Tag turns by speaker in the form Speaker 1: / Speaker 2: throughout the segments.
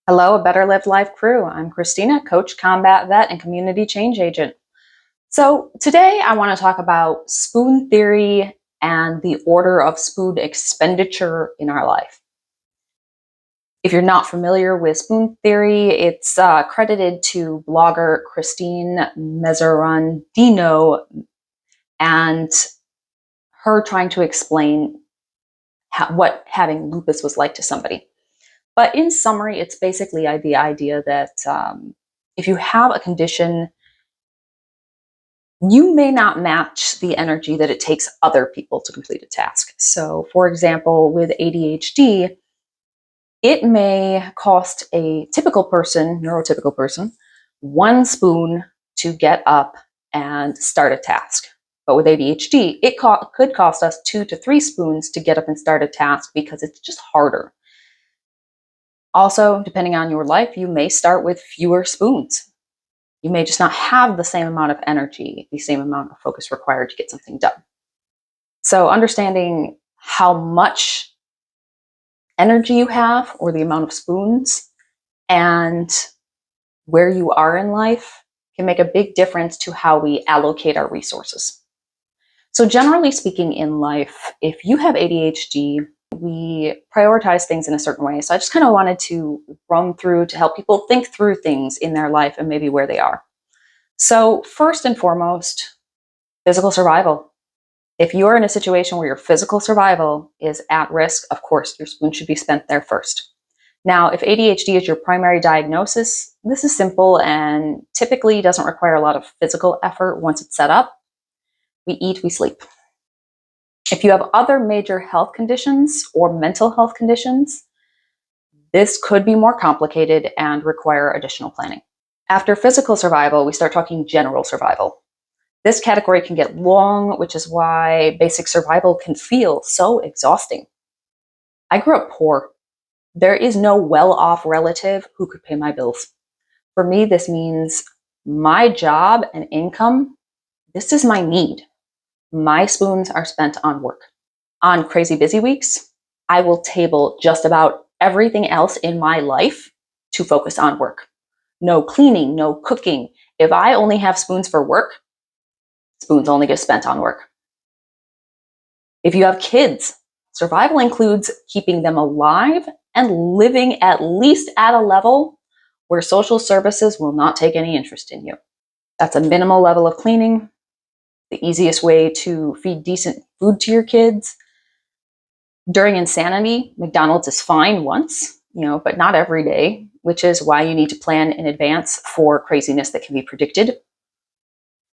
Speaker 1: Hello, a Better Lived Life crew. I'm Christina, coach, combat vet, and community change agent. So, today I want to talk about spoon theory and the order of spoon expenditure in our life. If you're not familiar with spoon theory, it's credited to blogger Christine Mezzarandino and her trying to explain what having lupus was like to somebody. But in summary, it's basically the idea that if you have a condition, you may not match the energy that it takes other people to complete a task. So, for example, with ADHD, it may cost a typical person, neurotypical person, 1 spoon to get up and start a task. But with ADHD, it could cost us 2 to 3 spoons to get up and start a task because it's just harder. Also, depending on your life, you may start with fewer spoons. You may just not have the same amount of energy, the same amount of focus required to get something done. So understanding how much energy you have or the amount of spoons and where you are in life can make a big difference to how we allocate our resources. So generally speaking in life, if you have ADHD, we prioritize things in a certain way. So I just kind of wanted to run through to help people think through things in their life and maybe where they are. So first and foremost, physical survival. If you're in a situation where your physical survival is at risk, of course, your spoon should be spent there first. Now, if ADHD is your primary diagnosis, this is simple and typically doesn't require a lot of physical effort once it's set up. We eat, we sleep. If you have other major health conditions or mental health conditions, this could be more complicated and require additional planning. After physical survival, we start talking general survival. This category can get long, which is why basic survival can feel so exhausting. I grew up poor. There is no well-off relative who could pay my bills. For me, this means my job and income, this is my need. My spoons are spent on work. On crazy busy weeks, I will table just about everything else in my life to focus on work. No cleaning, no cooking. If I only have spoons for work, spoons only get spent on work. If you have kids, survival includes keeping them alive and living at least at a level where social services will not take any interest in you. That's a minimal level of cleaning, the easiest way to feed decent food to your kids. During insanity, McDonald's is fine once, but not every day, which is why you need to plan in advance for craziness that can be predicted.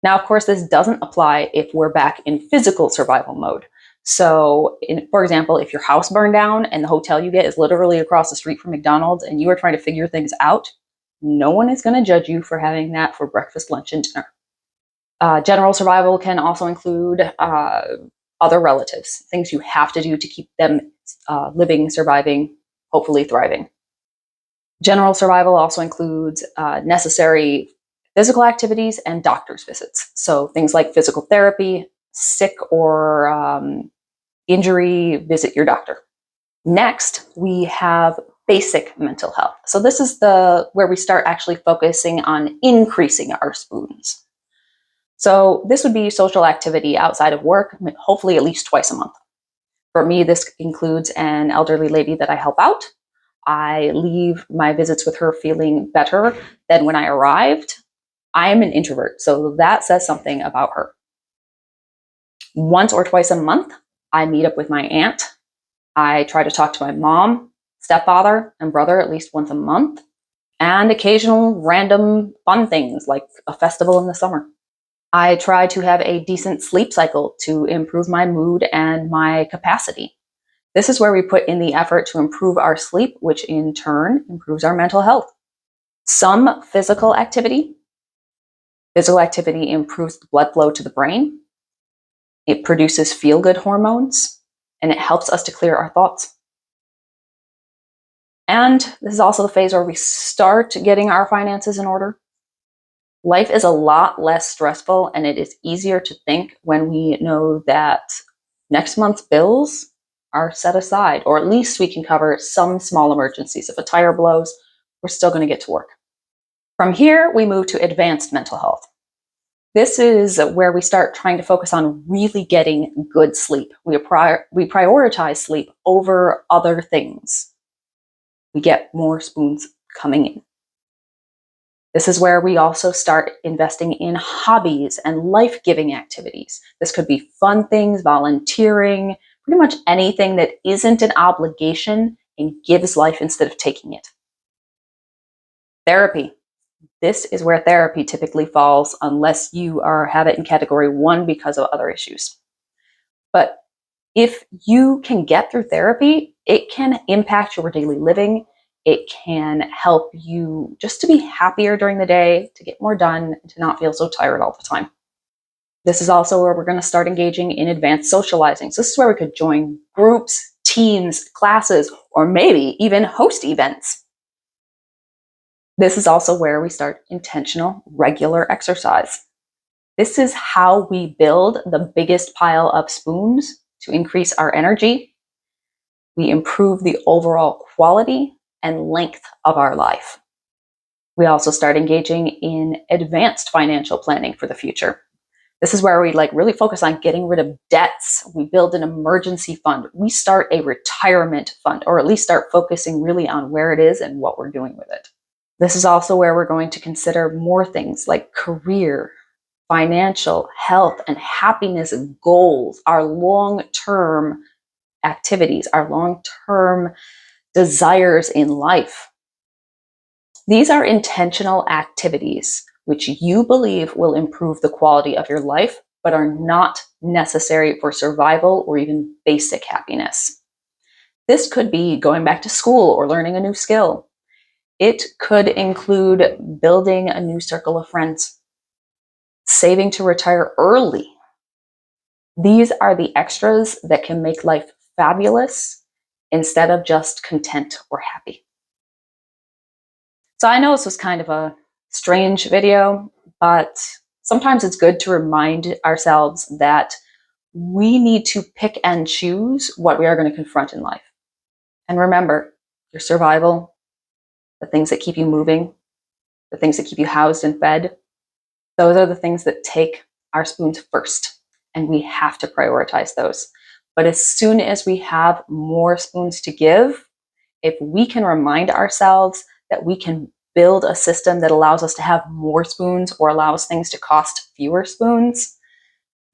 Speaker 1: Now, of course, this doesn't apply if we're back in physical survival mode. So, for example, if your house burned down and the hotel you get is literally across the street from McDonald's and you are trying to figure things out, no one is going to judge you for having that for breakfast, lunch, and dinner. General survival can also include other relatives, things you have to do to keep them living, surviving, hopefully thriving. General survival also includes necessary physical activities and doctor's visits. So things like physical therapy, sick or injury, visit your doctor. Next, we have basic mental health. So this is where we start actually focusing on increasing our spoons. So this would be social activity outside of work, hopefully at least twice a month. For me, this includes an elderly lady that I help out. I leave my visits with her feeling better than when I arrived. I am an introvert, so that says something about her. Once or twice a month, I meet up with my aunt. I try to talk to my mom, stepfather, and brother at least once a month, and occasional random fun things like a festival in the summer. I try to have a decent sleep cycle to improve my mood and my capacity. This is where we put in the effort to improve our sleep, which in turn improves our mental health. Some physical activity improves the blood flow to the brain. It produces feel-good hormones, and it helps us to clear our thoughts. And this is also the phase where we start getting our finances in order. Life is a lot less stressful, and it is easier to think when we know that next month's bills are set aside, or at least we can cover some small emergencies. If a tire blows, we're still going to get to work. From here, we move to advanced mental health. This is where we start trying to focus on really getting good sleep. We prioritize sleep over other things. We get more spoons coming in. This is where we also start investing in hobbies and life-giving activities. This could be fun things, volunteering, pretty much anything that isn't an obligation and gives life instead of taking it. Therapy. This is where therapy typically falls unless you have it in category 1 because of other issues. But if you can get through therapy, it can impact your daily living. It can help you just to be happier during the day, to get more done, and to not feel so tired all the time. This is also where we're going to start engaging in advanced socializing. So this is where we could join groups, teams, classes, or maybe even host events. This is also where we start intentional, regular exercise. This is how we build the biggest pile of spoons to increase our energy. We improve the overall quality and length of our life. We also start engaging in advanced financial planning for the future. This is where we really focus on getting rid of debts. We build an emergency fund. We start a retirement fund, or at least start focusing really on where it is and what we're doing with it. This is also where we're going to consider more things like career, financial, health, and happiness goals, our long-term activities, our long-term desires in life. These are intentional activities which you believe will improve the quality of your life, but are not necessary for survival or even basic happiness. This could be going back to school or learning a new skill. It could include building a new circle of friends, saving to retire early. These are the extras that can make life fabulous instead of just content or happy. So I know this was kind of a strange video, but sometimes it's good to remind ourselves that we need to pick and choose what we are going to confront in life. And remember, your survival, the things that keep you moving, the things that keep you housed and fed, those are the things that take our spoons first, and we have to prioritize those. But as soon as we have more spoons to give, if we can remind ourselves that we can build a system that allows us to have more spoons or allows things to cost fewer spoons,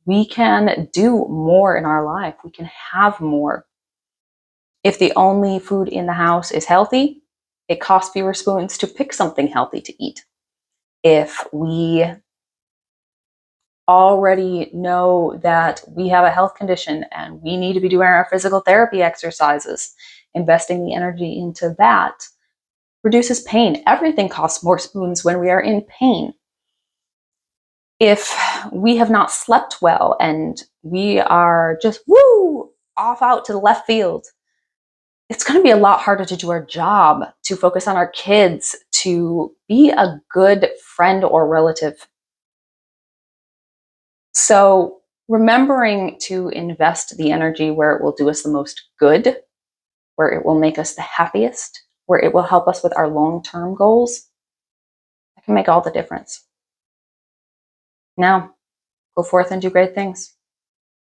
Speaker 1: we can do more in our life. We can have more. If the only food in the house is healthy, it costs fewer spoons to pick something healthy to eat. If we already know that we have a health condition and we need to be doing our physical therapy exercises, investing the energy into that reduces pain. Everything costs more spoons when we are in pain. If we have not slept well and we are just off out to the left field, it's going to be a lot harder to do our job, to focus on our kids, to be a good friend or relative. So remembering to invest the energy where it will do us the most good, where it will make us the happiest, where it will help us with our long-term goals, that can make all the difference. Now, go forth and do great things.